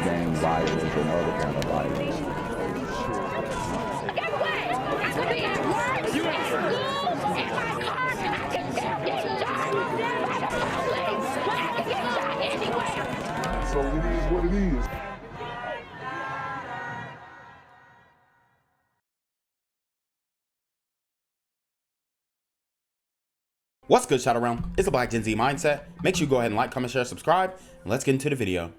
gang violence and other kind of violence. Get away! I could be at work, at school, in my car, and I can still get shot by the police. But I can get shot anywhere. So it is what it is. What's good, Shadow Realm? It's the Black Gen Z Mindset. Make sure you go ahead and like, comment, share, subscribe, and let's get into the video.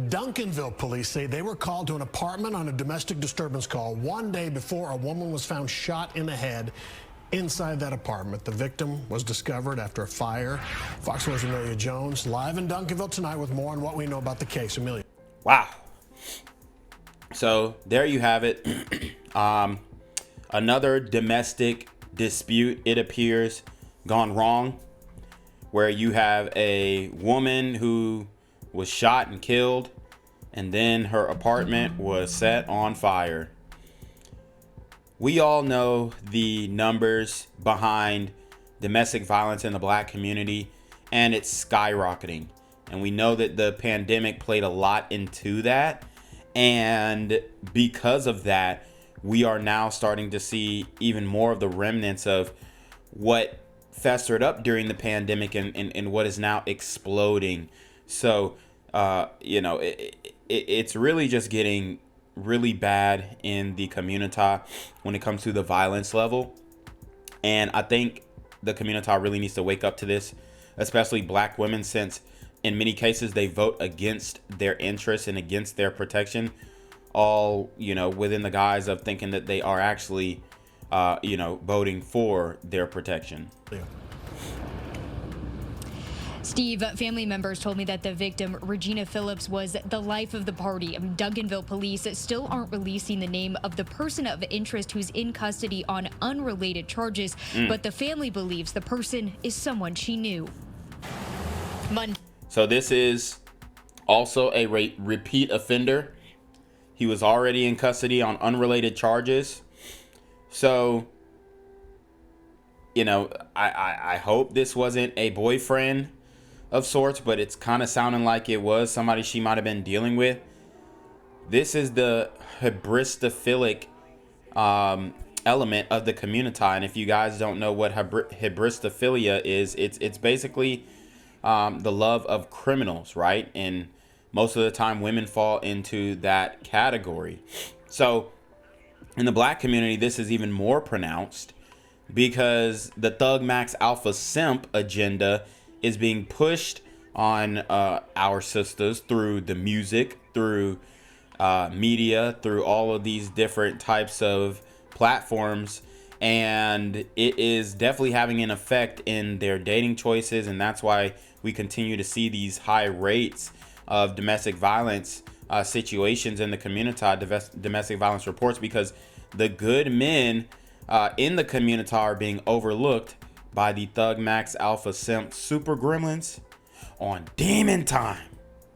Duncanville police say they were called to an apartment on a domestic disturbance call one day before a woman was found shot in the head inside that apartment. The victim was discovered after a fire. Fox 4's Amelia Jones live in Duncanville tonight with more on what we know about the case. Amelia. Wow. So there you have it. Another domestic dispute, it appears, gone wrong, where you have a woman who was shot and killed, and then her apartment was set on fire. We all know the numbers behind domestic violence in the Black community, and it's skyrocketing. And we know that the pandemic played a lot into that. And because of that, we are now starting to see even more of the remnants of what festered up during the pandemic and what is now exploding. So, it's really just getting really bad in the community when it comes to the violence level. And I think the community really needs to wake up to this, especially Black women, since in many cases they vote against their interests and against their protection, all, within the guise of thinking that they are actually voting for their protection. Yeah. Steve, family members told me that the victim, Regina Phillips, was the life of the party. Duncanville police still aren't releasing the name of the person of interest who's in custody on unrelated charges, but the family believes the person is someone she knew. So this is also a repeat offender. He was already in custody on unrelated charges. So, I hope this wasn't a boyfriend of sorts, but it's kind of sounding like it was somebody she might have been dealing with. This is the hybristophilic element of the community. And if you guys don't know what hybristophilia is, it's basically the love of criminals, right? And most of the time women fall into that category. So in the Black community, this is even more pronounced because the Thug Max Alpha Simp agenda is being pushed on our sisters through the music, through media, through all of these different types of platforms. And it is definitely having an effect in their dating choices. And that's why we continue to see these high rates of domestic violence situations in the community, domestic violence reports, because the good men in the community are being overlooked by the Thug Max Alpha Simp super gremlins on demon time.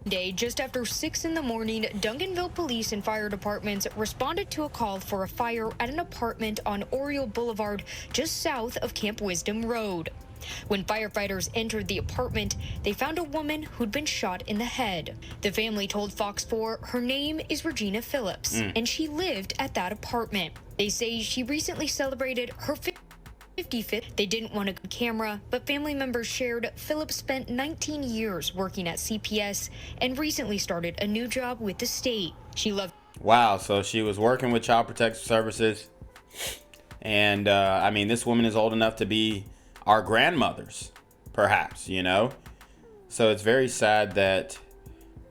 Just after 6 in the morning, Duncanville police and fire departments responded to a call for a fire at an apartment on Oriole Boulevard, just south of Camp Wisdom Road. When firefighters entered the apartment, they found a woman who'd been shot in the head. The family told Fox 4 her name is Regina Phillips, and she lived at that apartment. They say she recently celebrated her 55th. They didn't want a camera, but family members shared Phillips spent 19 years working at CPS and recently started a new job with the state. She loved. Wow, so she was working with Child Protective Services. And this woman is old enough to be our grandmothers, perhaps, So it's very sad that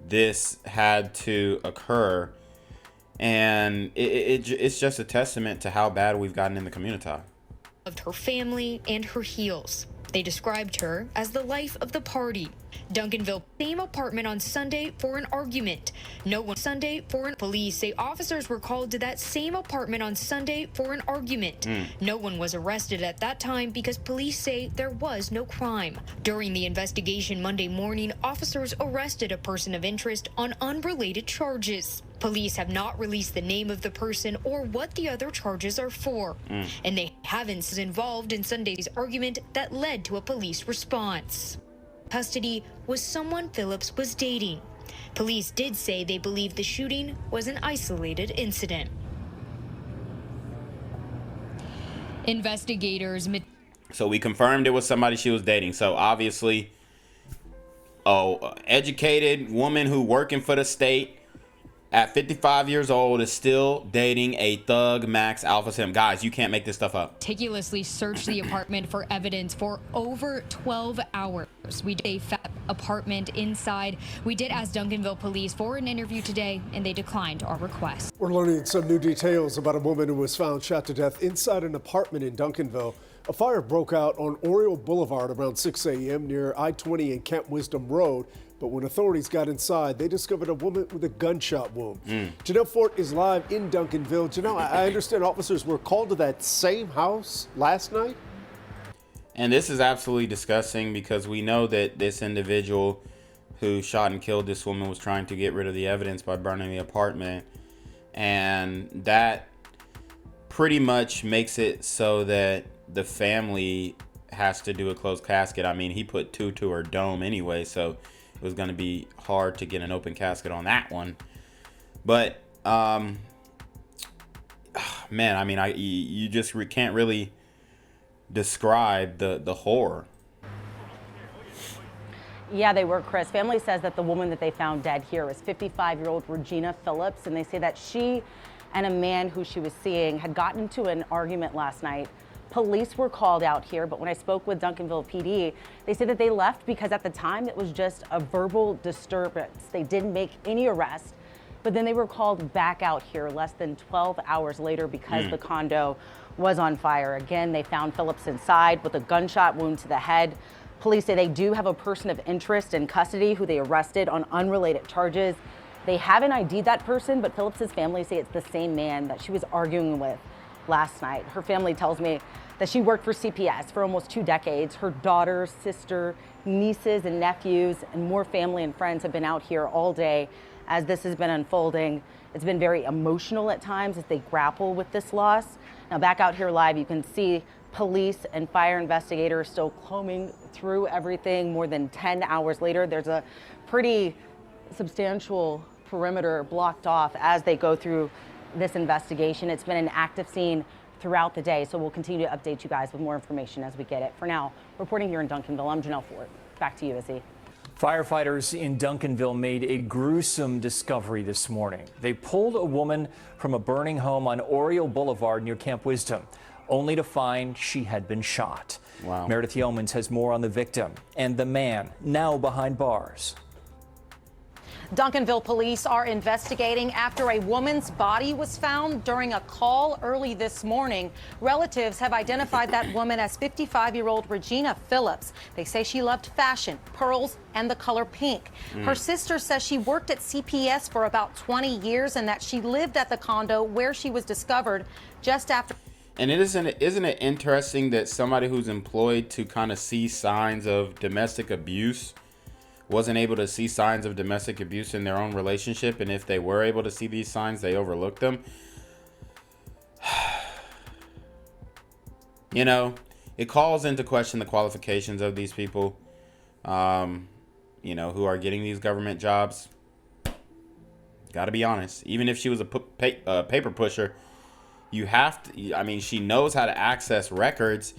this had to occur. And it's just a testament to how bad we've gotten in the community. Loved her family and her heels. They described her as the life of the party. Duncanville, same apartment on Sunday for an argument. Police say officers were called to that same apartment on Sunday for an argument. No one was arrested at that time because police say there was no crime. During the investigation Monday morning, officers arrested a person of interest on unrelated charges. Police have not released the name of the person or what the other charges are for. And they haven't been involved in Sunday's argument that led to a police response. Custody was someone Phillips was dating. Police did say they believe the shooting was an isolated incident. Investigators. So we confirmed it was somebody she was dating. So obviously, educated woman who working for the state at 55 years old is still dating a thug Max Alpha Sim. Guys, you can't make this stuff up. Meticulously searched the apartment for evidence for over 12 hours. We did a apartment inside. We did ask Duncanville police for an interview today, and they declined our request. We're learning some new details about a woman who was found shot to death inside an apartment in Duncanville. A fire broke out on Oriole Boulevard around 6 a.m. near I-20 and Camp Wisdom Road. But when authorities got inside, they discovered a woman with a gunshot wound. Janelle Fort is live in Duncanville. Janelle, I understand officers were called to that same house last night? And this is absolutely disgusting because we know that this individual who shot and killed this woman was trying to get rid of the evidence by burning the apartment. And that pretty much makes it so that the family has to do a closed casket. I mean, he put 2 to her dome anyway, so it was going to be hard to get an open casket on that one. But man, I mean, you just can't really describe the horror. Yeah, they were, Chris. Family says that the woman that they found dead here is 55-year-old Regina Phillips, and they say that she and a man who she was seeing had gotten into an argument last night. Police were called out here, but when I spoke with Duncanville PD, they said that they left because at the time it was just a verbal disturbance. They didn't make any arrests, but then they were called back out here less than 12 hours later because the condo was on fire. Again, they found Phillips inside with a gunshot wound to the head. Police say they do have a person of interest in custody who they arrested on unrelated charges. They haven't ID'd that person, but Phillips's family say it's the same man that she was arguing with last night. Her family tells me that she worked for CPS for almost 2 decades. Her daughter, sister, nieces and nephews, and more family and friends have been out here all day as this has been unfolding. It's been very emotional at times as they grapple with this loss. Now back out here live, you can see police and fire investigators still combing through everything more than 10 hours later. There's a pretty substantial perimeter blocked off as they go through this investigation. It's been an active scene throughout the day, so we'll continue to update you guys with more information as we get it. For now, reporting here in Duncanville, I'm Janelle Fort. Back to you, Izzy. Firefighters in Duncanville made a gruesome discovery this morning. They pulled a woman from a burning home on Oriole Boulevard near Camp Wisdom, only to find she had been shot. Wow. Meredith Yeomans has more on the victim and the man now behind bars. Duncanville police are investigating after a woman's body was found during a call early this morning. Relatives have identified that woman as 55-year-old Regina Phillips. They say she loved fashion, pearls, and the color pink. Her sister says she worked at CPS for about 20 years and that she lived at the condo where she was discovered just after. And isn't it interesting that somebody who's employed to kind of see signs of domestic abuse wasn't able to see signs of domestic abuse in their own relationship, and if they were able to see these signs, they overlooked them? You know, it calls into question the qualifications of these people, you know, who are getting these government jobs. Got to be honest. Even if she was a paper pusher, you have to, I mean, she knows how to access records.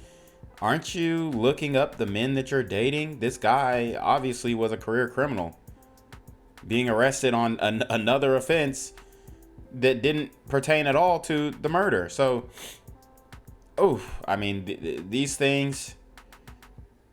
Aren't you looking up the men that you're dating? This guy obviously was a career criminal, being arrested on another offense that didn't pertain at all to the murder. So, I mean, these things,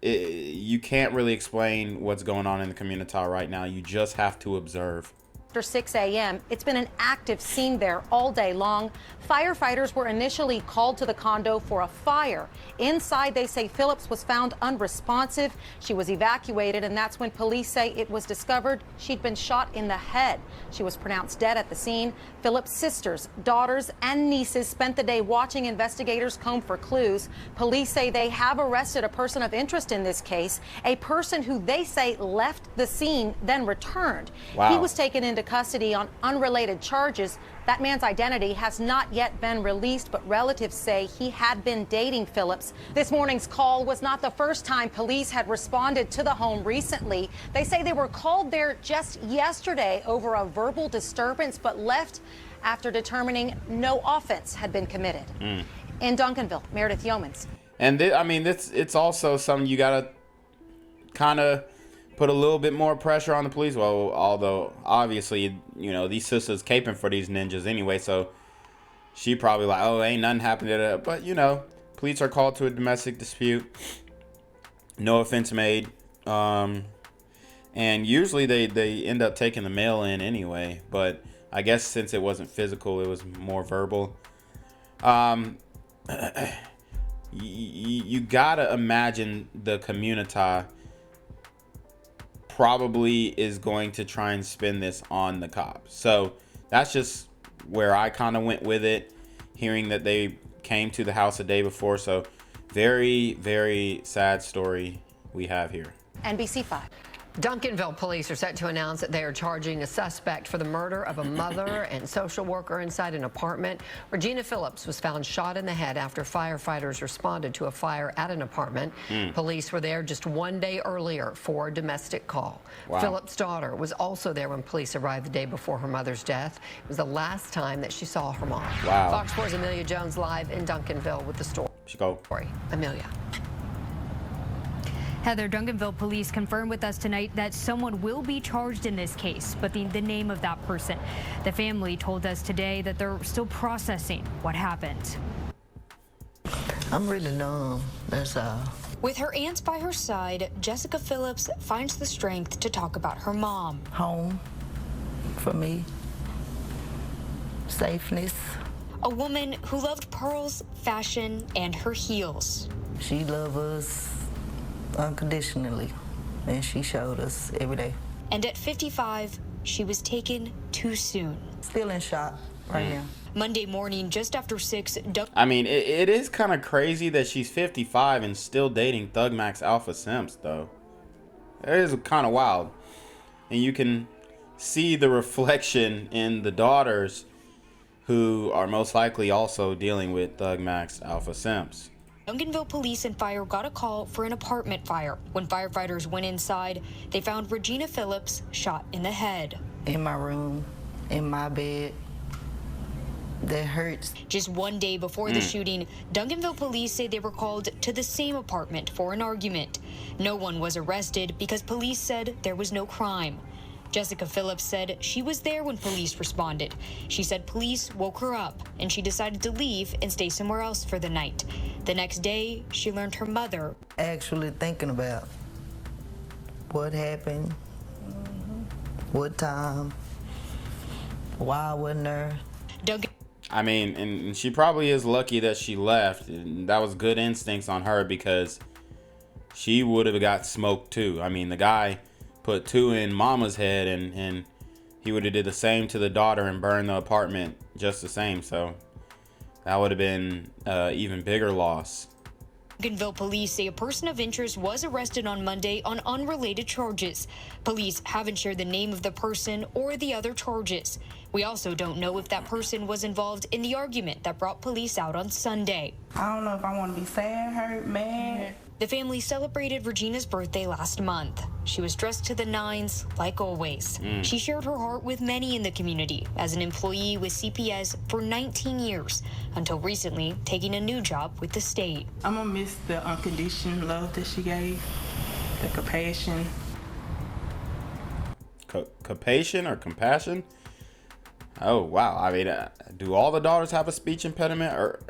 you can't really explain what's going on in the community right now. You just have to observe. After 6 a.m., it's been an active scene there all day long. Firefighters were initially called to the condo for a fire. Inside, they say Phillips was found unresponsive. She was evacuated, and that's when police say it was discovered she'd been shot in the head. She was pronounced dead at the scene. Phillips' sisters, daughters, and nieces spent the day watching investigators comb for clues. Police say they have arrested a person of interest in this case, a person who they say left the scene, then returned. Wow. He was taken into into custody on unrelated charges. That man's identity has not yet been released, but relatives say he had been dating Phillips. This morning's call was not the first time police had responded to the home recently. They say they were called there just yesterday over a verbal disturbance, but left after determining no offense had been committed. In Duncanville, Meredith Yeomans. And I mean, it's also something you gotta kind of put a little bit more pressure on the police. Well, although obviously, you know, these sisters caping for these ninjas anyway, so she probably like, oh, ain't nothing happened to that. But you know, police are called to a domestic dispute, no offense made, and usually they end up taking the mail in anyway. But I guess since it wasn't physical, it was more verbal. You gotta imagine the community probably is going to try and spin this on the cops. So that's just where I kind of went with it, hearing that they came to the house a day before. So very, very sad story we have here. NBC5. Duncanville police are set to announce that they are charging a suspect for the murder of a mother and social worker inside an apartment. Regina Phillips was found shot in the head after firefighters responded to a fire at an apartment. Police were there just one day earlier for a domestic call. Wow. Phillips' daughter was also there when police arrived the day before her mother's death. It was the last time that she saw her mom. Wow. Fox 4's Amelia Jones live in Duncanville with the story. Amelia. Heather, Duncanville police confirmed with us tonight that someone will be charged in this case, but the name of that person. The family told us today that they're still processing what happened. I'm really numb, that's all. With her aunts by her side, Jessica Phillips finds the strength to talk about her mom. Home for me, safeness. A woman who loved pearls, fashion, and her heels. She loved us unconditionally, and she showed us every day. And at 55, she was taken too soon. Still in shock right now. Monday morning, just after 6, I mean, it is kind of crazy that she's 55 and still dating Thug Max Alpha Simps, though. It is kind of wild. And you can see the reflection in the daughters, who are most likely also dealing with Thug Max Alpha Simps. Duncanville police and fire got a call for an apartment fire. When firefighters went inside, they found Regina Phillips shot in the head. In my room, in my bed. That hurts. Just one day before the shooting, Duncanville police say they were called to the same apartment for an argument. No one was arrested because police said there was no crime. Jessica Phillips said she was there when police responded. She said police woke her up and she decided to leave and stay somewhere else for the night. The next day, she learned her mother. Actually thinking about what happened, what time, why I wasn't there. I mean, and she probably is lucky that she left. And that was good instincts on her, because she would have got smoked too. I mean, the guy put 2 in mama's head, and he would have did the same to the daughter and burned the apartment just the same. So that would have been even bigger loss. Duncanville police say a person of interest was arrested on Monday on unrelated charges. Police haven't shared the name of the person or the other charges. We also don't know if that person was involved in the argument that brought police out on Sunday. I don't know if I want to be sad, hurt, mad. The family celebrated Regina's birthday last month. She was dressed to the nines, like always. She shared her heart with many in the community as an employee with CPS for 19 years, until recently taking a new job with the state. I'm gonna miss the unconditional love that she gave, the compassion. Compassion or compassion? Oh, wow. I mean, do all the daughters have a speech impediment? Or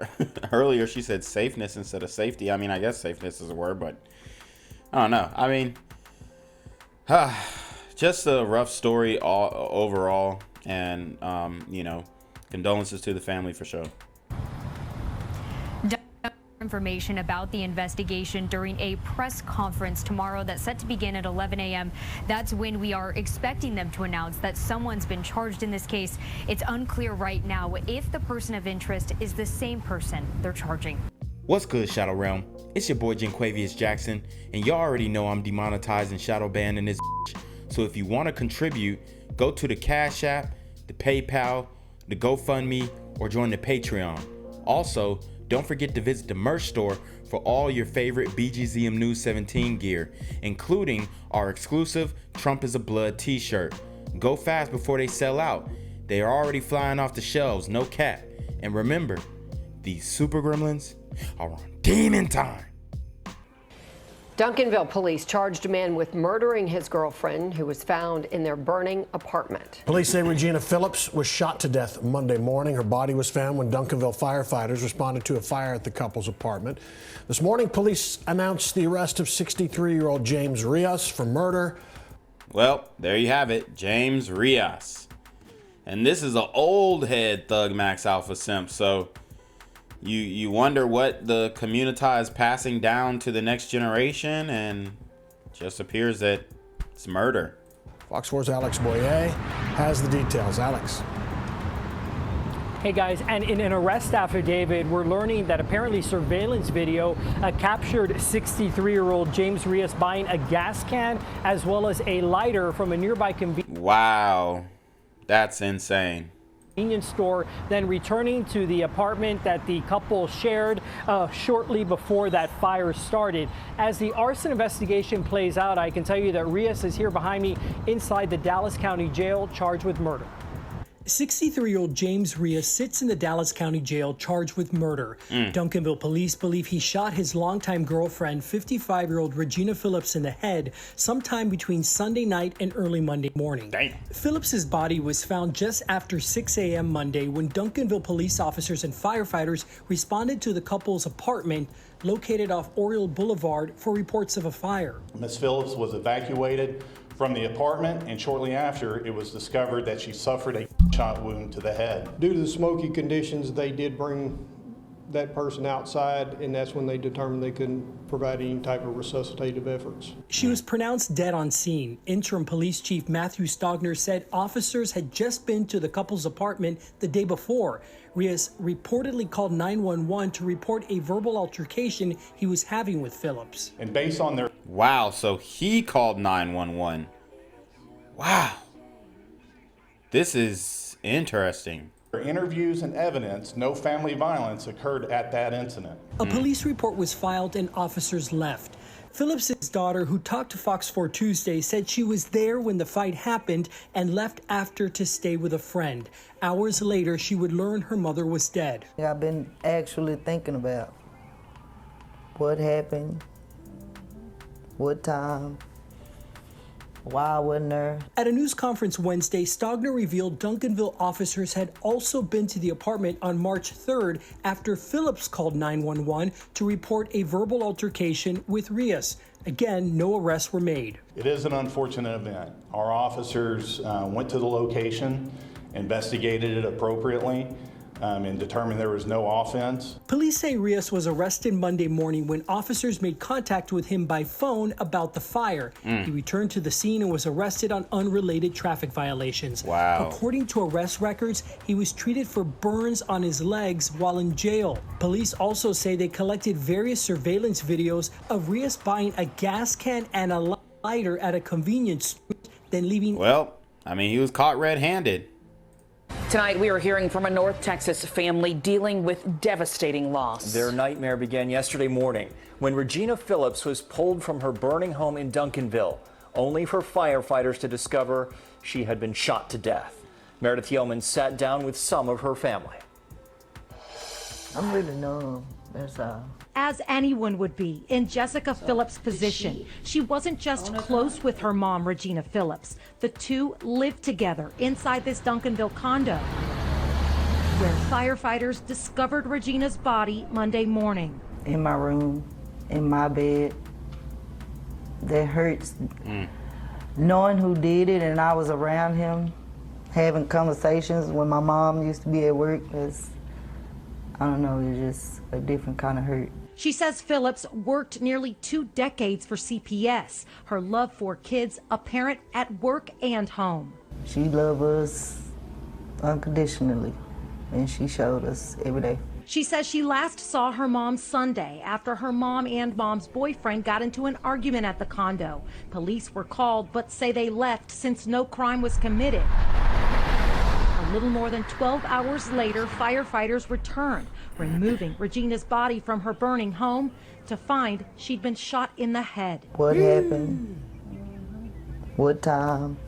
earlier she said safeness instead of safety. I mean, I guess safeness is a word, but I don't know. I mean, just a rough story overall. And, you know, condolences to the family for sure. Information about the investigation during a press conference tomorrow that's set to begin at 11 a.m. That's when we are expecting them to announce that someone's been charged in this case. It's unclear right now if the person of interest is the same person they're charging. What's good, Shadow Realm? It's your boy Jenquavius Jackson, and y'all already know I'm demonetized and shadow banned in this bitch. So if you want to contribute, go to the Cash App, the PayPal, the GoFundMe, or join the Patreon. Also, don't forget to visit the merch store for all your favorite BGZM News 17 gear, including our exclusive Trump is a Blood t-shirt. Go fast before they sell out. They are already flying off the shelves, no cap. And remember, these super gremlins are on demon time. Duncanville police charged a man with murdering his girlfriend who was found in their burning apartment. Police say Regina Phillips was shot to death Monday morning. Her body was found when Duncanville firefighters responded to a fire at the couple's apartment. This morning, police announced the arrest of 63-year-old James Rios for murder. Well, there you have it, James Rios. And this is an old head Thug Max Alpha simp, so you wonder what the community is passing down to the next generation, and it just appears that it's murder. Fox 4's Alex Boyer has the details. Alex. Hey guys, and in an arrest affidavit, we're learning that apparently surveillance video captured 63-year-old James Rios buying a gas can as well as a lighter from a nearby Wow, that's insane. Convenience store, then returning to the apartment that the couple shared shortly before that fire started. As the arson investigation plays out, I can tell you that Rios is here behind me inside the Dallas County Jail, charged with murder. 63-year-old James Rios sits in the Dallas County Jail charged with murder. Duncanville police believe he shot his longtime girlfriend, 55-year-old Regina Phillips, in the head sometime between Sunday night and early Monday morning. Damn. Phillips's body was found just after 6 a.m. Monday when Duncanville police officers and firefighters responded to the couple's apartment located off Oriole Boulevard for reports of a fire. Ms. Phillips was evacuated from the apartment, and shortly after, it was discovered that she suffered a shot wound to the head. Due to the smoky conditions, they did bring that person outside, and that's when they determined they couldn't provide any type of resuscitative efforts. She was pronounced dead on scene. Interim Police Chief Matthew Stogner said officers had just been to the couple's apartment the day before. Rios reportedly called 911 to report a verbal altercation he was having with Phillips. And based on their... Wow, so he called 911. Wow. This is interesting. interviews and evidence, no family violence occurred at that incident. A police report was filed and officers left. Phillips' daughter, who talked to Fox 4 Tuesday, said she was there when the fight happened and left after to stay with a friend. Hours later, she would learn her mother was dead. I've been actually thinking about what happened, what time, why I wasn't there. At a news conference Wednesday, Stogner revealed Duncanville officers had also been to the apartment on March 3rd after Phillips called 911 to report a verbal altercation with Rios. Again, no arrests were made. It is an unfortunate event. Our officers went to the location, investigated it appropriately, and determined there was no offense. Police say Rios was arrested Monday morning when officers made contact with him by phone about the fire. He returned to the scene and was arrested on unrelated traffic violations. Wow. According to arrest records, he was treated for burns on his legs while in jail. Police also say they collected various surveillance videos of Rios buying a gas can and a lighter at a convenience store, then leaving. Well, I mean, he was caught red-handed. Tonight, we are hearing from a North Texas family dealing with devastating loss. Their nightmare began yesterday morning when Regina Phillips was pulled from her burning home in Duncanville, only for firefighters to discover she had been shot to death. Meredith Yeoman sat down with some of her family. I'm really numb, that's all. As anyone would be in Jessica Phillips' position. She wasn't just close with her mom, Regina Phillips. The two lived together inside this Duncanville condo, where firefighters discovered Regina's body Monday morning. In my room, in my bed. That hurts. Knowing who did it, and I was around him, having conversations when my mom used to be at work, I don't know, it's just a different kind of hurt. She says Phillips worked nearly 2 decades for CPS. Her love for kids apparent at work and home. She loved us unconditionally, and she showed us every day. She says she last saw her mom Sunday after her mom and mom's boyfriend got into an argument at the condo. Police were called but say they left since no crime was committed. A little more than 12 hours later, firefighters returned, removing Regina's body from her burning home to find she'd been shot in the head. What happened? What time?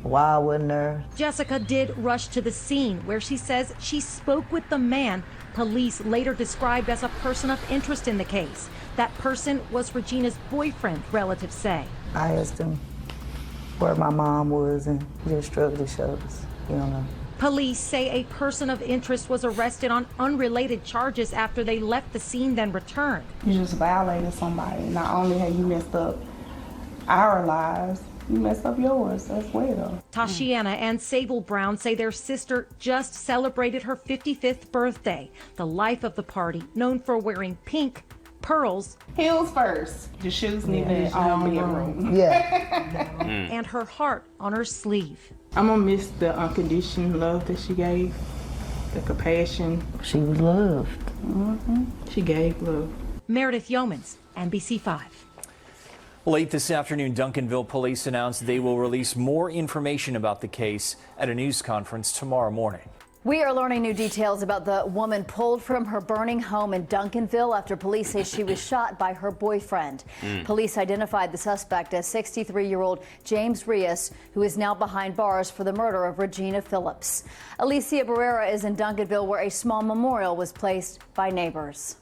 Why I wasn't there? Jessica did rush to the scene where she says she spoke with the man police later described as a person of interest in the case. That person was Regina's boyfriend, relatives say. I asked him where my mom was and he just shrugged his shoulders. You don't know. Police say a person of interest was arrested on unrelated charges after they left the scene, then returned. You just violated somebody. Not only have you messed up our lives, you messed up yours as well. Tashiana and Sable Brown say their sister just celebrated her 55th birthday. The life of the party, known for wearing pink, pearls, Heels first. The shoes need to all be in room. Yeah. and her heart on her sleeve. I'm gonna miss the unconditional love that she gave, the compassion. She was loved. She gave love. Meredith Yeomans, NBC5. Late this afternoon, Duncanville police announced they will release more information about the case at a news conference tomorrow morning. We are learning new details about the woman pulled from her burning home in Duncanville after police say she was shot by her boyfriend. Police identified the suspect as 63-year-old James Rios, who is now behind bars for the murder of Regina Phillips. Alicia Barrera is in Duncanville, where a small memorial was placed by neighbors.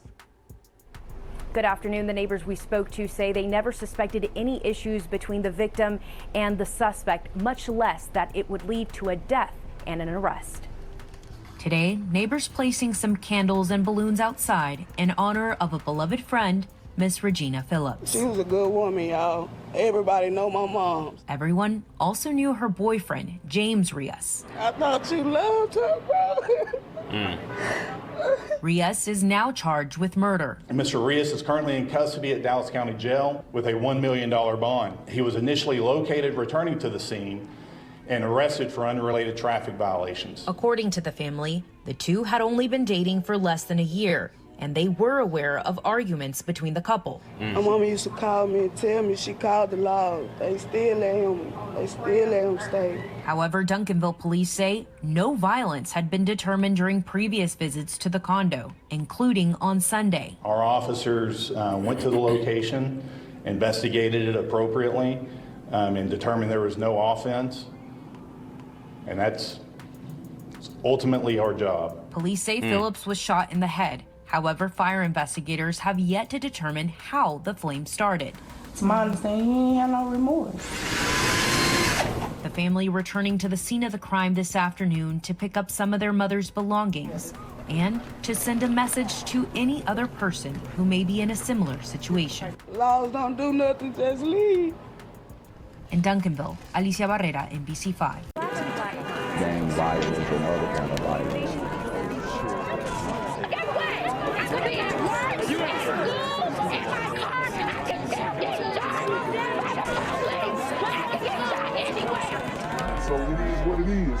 Good afternoon. The neighbors we spoke to say they never suspected any issues between the victim and the suspect, much less that it would lead to a death and an arrest. Today, neighbors placing some candles and balloons outside in honor of a beloved friend, Miss Regina Phillips. She was a good woman, y'all. Everybody know my mom. Everyone also knew her boyfriend, James Rios. I thought you loved her, bro. Rios is now charged with murder. Mr. Rios is currently in custody at Dallas County Jail with a $1 million bond. He was initially located returning to the scene and arrested for unrelated traffic violations. According to the family, the two had only been dating for less than a year, and they were aware of arguments between the couple. My mama used to call me and tell me she called the law. They still let him stay. However, Duncanville police say no violence had been determined during previous visits to the condo, including on Sunday. Our officers went to the location, investigated it appropriately, and determined there was no offense. And that's ultimately our job. Police say Phillips was shot in the head. However, fire investigators have yet to determine how the flame started. It's my understanding he ain't had no remorse. The family returning to the scene of the crime this afternoon to pick up some of their mother's belongings and to send a message to any other person who may be in a similar situation. Laws don't do nothing, just leave. In Duncanville, Alicia Barrera, NBC5. Gang violence and other kind of violence. Guess what? I could be at work, at school, in my car, and I can still get shot by the police. I can get shot anywhere. So it is what it is.